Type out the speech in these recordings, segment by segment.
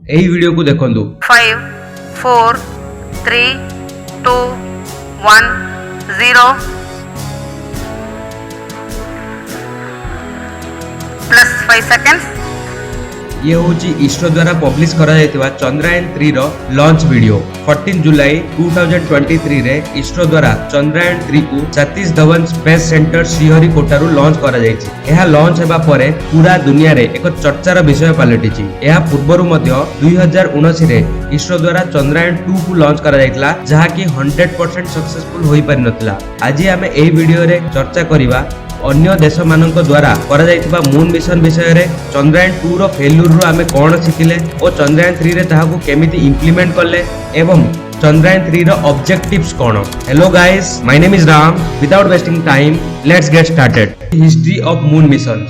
एही वीडियो को देखंतु। 5 4 3 2 1 0 प्लस 5 सेकंड्स। ये होची इसरो द्वारा पब्लिश करा जायतिबा चंद्रयान 3 रो लॉन्च वीडियो। 14 जुलाई 2023 रे इसरो द्वारा चंद्रयान 3 को सतीश धवन स्पेस सेंटर श्रीहरिकोटा रु लॉन्च करा जायछि। एहा लॉन्च हेबा परे पूरा दुनिया रे एक चर्चार विषय पलटिछि। एहा पूर्वरु मध्य 2019 रे इसरो द्वारा चंद्रयान 2 को लॉन्च करा जायतिला, जहा कि 100% सक्सेसफुल होई पारि नथिला। आज आमे एही वीडियो रे चर्चा करिबा अन्य देश मानक द्वारा करा जायतिबा मून मिशन विषय रे, चंद्रयान 2 रो फेल्यूर रो आमे कोन सिखिले और चंद्रयान 3 रे ताहाकू केमिति इंप्लीमेंट करले एवं चंद्रयान 3 रो ऑब्जेक्टिव्स कोन। Hello guys, my name is Ram. Without wasting time let's get started. History of moon mission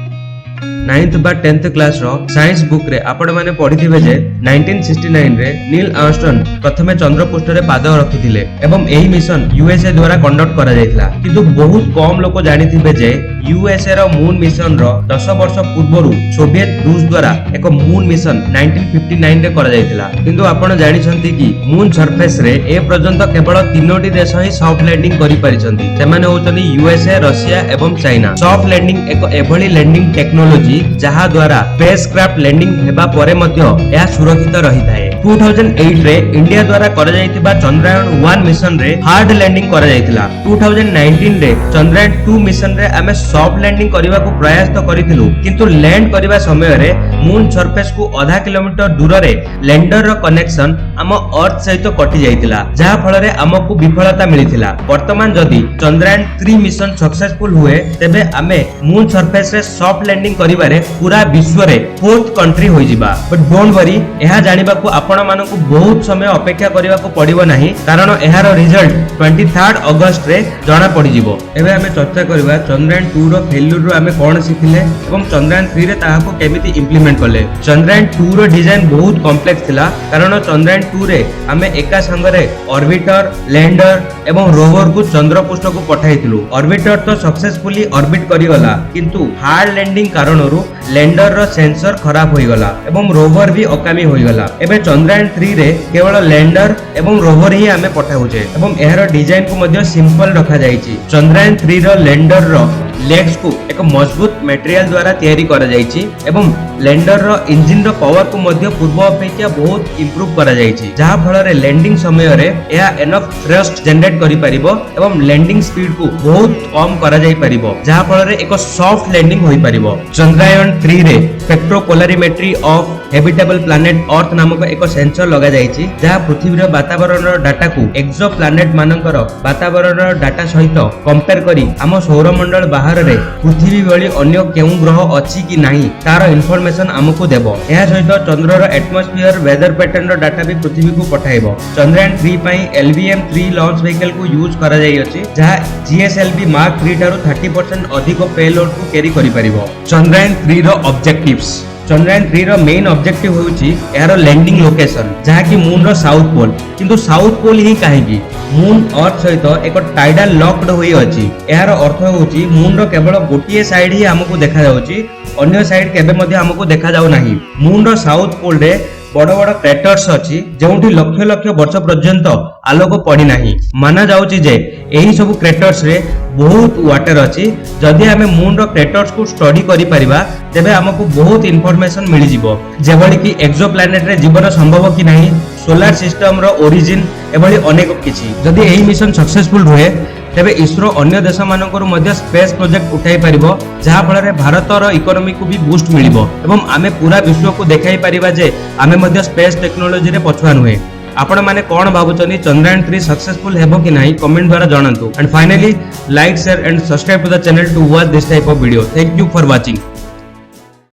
9th बा 10th क्लास रो साइंस बुक रे आपण माने पढिथिबे जे 1969 रे नील आर्मस्ट्रॉन्ग प्रथमे चंद्र पृष्ठ रे पाद रखिथिले एवं एही मिशन यूएसए द्वारा कंडक्ट करा जायतिला। किंतु बहुत कम लोक जानिथिबे जे यूएसए रो मून मिशन रो 10 वर्ष पूर्वरु सोवियत रूस द्वारा एक मून मिशन 1959 रे करा जायतिला। किंतु आपण जानिछंती कि मून सरफेस रे ए पर्यंत केवल 3टी देश ही सॉफ्ट लैंडिंग करि परिछंती। सेमाने होचनी यूएसए, रशिया एवं चाइना। सॉफ्ट लैंडिंग एक एभली लैंडिंग टेक्नोलॉजी जहा द्वारा स्पेसक्राफ्ट लैंडिंग हेबा परे मध्य यह सुरक्षित रही थाए। 2008 रे इंडिया द्वारा करा जायतिबा चंद्रयान 1 मिशन रे हार्ड लैंडिंग करा जायतिला। 2019 रे चंद्रयान 2 मिशन रे आमे सॉफ्ट लैंडिंग करबा को प्रयास तो करिथिलु, किंतु लैंड करबा समय रे मून सरफेस को आधा किलोमीटर दूर रे लैंडर रो कनेक्शन हम अर्थ सहित कटि जायतिला, जहा फल रे हमकु विफलता मिलिथिला। वर्तमान जदी चंद्रयान 3 मिशन सक्सेसफुल हुए तेबे आमे मून सरफेस रे सॉफ्ट लैंडिंग करिबा रे पूरा विश्व रे 4th कंट्री होई जिबा। बट डोंट वरी, एहा जानिबा को आपण मानकु बहुत समय अपेक्षा करिबा को पड़िबो नाही, कारण एहार रिजल्ट 23 अगस्त रे जाना पड़ी जिवो। एबे हमें चर्चा करिबा चंद्रयान 2 रो फेल्यूर रो हमें कोन सिखिले एवं चंद्रयान 3 रे ताहाको केमिति इंप्लीमेंट करले। चंद्रयान 2 रो डिजाइन बहुत कॉम्प्लेक्स थिला, कारण चंद्रयान 2 रे हमें एका संगरे ऑर्बिटर, लैंडर एवं रोवर को चंद्र पृष्ठ को पठाइथिलु। ऑर्बिटर तो सक्सेसफुली ऑर्बिट करि गला, किंतु हार्ड लैंडिंग कारणरु लैंडर रो सेंसर खराब होई गला एवं रोवर भी अकामी होई गला। एबे चंद्रयान 3 रे केवल लैंडर एवं रोवर ही हमें पठाउछे एवं एहर डिजाइन को मध्य सिंपल रखा जायछि। चंद्रयान 3 रो लैंडर रो लेग्स को एक मजबूत मटेरियल द्वारा तैयारी करा जायछि एवं लैंडर रो इंजन रो पावर को मध्य पूर्व अपेक्षा बहुत इंप्रूव करा जायछि, जहा फल रे लैंडिंग समय रे एहा एनफ थ्रस्ट जनरेट करि परिबो एवं लैंडिंग स्पीड को बहुत कम करा जाय परिबो, जहा फल रे एक सॉफ्ट लैंडिंग होई परिबो। चंद्रयान 3 रे स्पेक्ट्रोपोलरिमेट्री ऑफ हैबिटेबल प्लैनेट अर्थ नामक एक सेंसर लगा जायछि, जहा पृथ्वी रो वातावरण रो डाटा को एक्सो प्लैनेट मानकर वातावरण रो डाटा सहित कंपेयर करी हम सौरमंडल बाहर रे पृथ्वी भली अन्य केउ ग्रह अछि कि नाही तार इन्फॉर्मेशन हमकु देबो। एहा सहित चंद्र रो एटमॉस्फियर वेदर पैटर्न रो डाटा भी पृथ्वी को पठाइबो। चंद्रयान 3 पई LVM-3 लॉन्च व्हीकल को यूज करा जाय अछि, जहा GSLV Mark 3 थारु 30% अधिक पेलोड को कैरी करि परिबो। चंद्रयान 3 रो ऑब्जेक्टिव्स। चंद्रयान 3 रो मेन ऑब्जेक्टिव होउची एहार लैंडिंग लोकेशन, जहा कि मून रो साउथ पोल। किंतु साउथ पोल ही काहे कि मून अर्थ सहित एक टाइडल लॉक्ड होई अछि। एहार अर्थ होउची मून रो केवल गोटिए साइड ही हमकु देखा जाउची, अन्य साइड केबे मध्ये हमकु देखा जाउ नाही। मून रो साउथ पोल रे बड़ बड़ क्रेटर्स अछि, जेउठी लक्ष लक्ष वर्ष पर्यंत आलोक पड़ी नाही। माना जाउची जे एही सब क्रेटर्स रे बहुत वाटर अछि। जदि हमें मून रो क्रेटर्स को स्टडी करि परिबा तेबे हमकु बहुत इंफॉर्मेशन मिलि जिवो, जेभली कि एक्सो प्लैनेट रे जीवन संभव कि नाही, सोलार सिस्टम रो ओरिजिन एभली अनेक किछि। जदि एही मिशन सक्सेसफुल होए तेबे इसरो अन्य देश मानकर मध्य स्पेस प्रोजेक्ट उठाई परिबो, जहा फल रे भारत रो इकोनॉमी को भी बूस्ट मिलिबो एवं आमे पूरा विश्व को देखाई परिबा जे आमे मध्य स्पेस टेक्नोलॉजी रे पछुआ नुहे। आपण माने कोन भाबुचनी चंद्रयान 3 सक्सेसफुल हेबो कि नाही कमेंट द्वारा जणांतु। And finally like, share and subscribe to the channel to watch this type of video. Thank you for watching.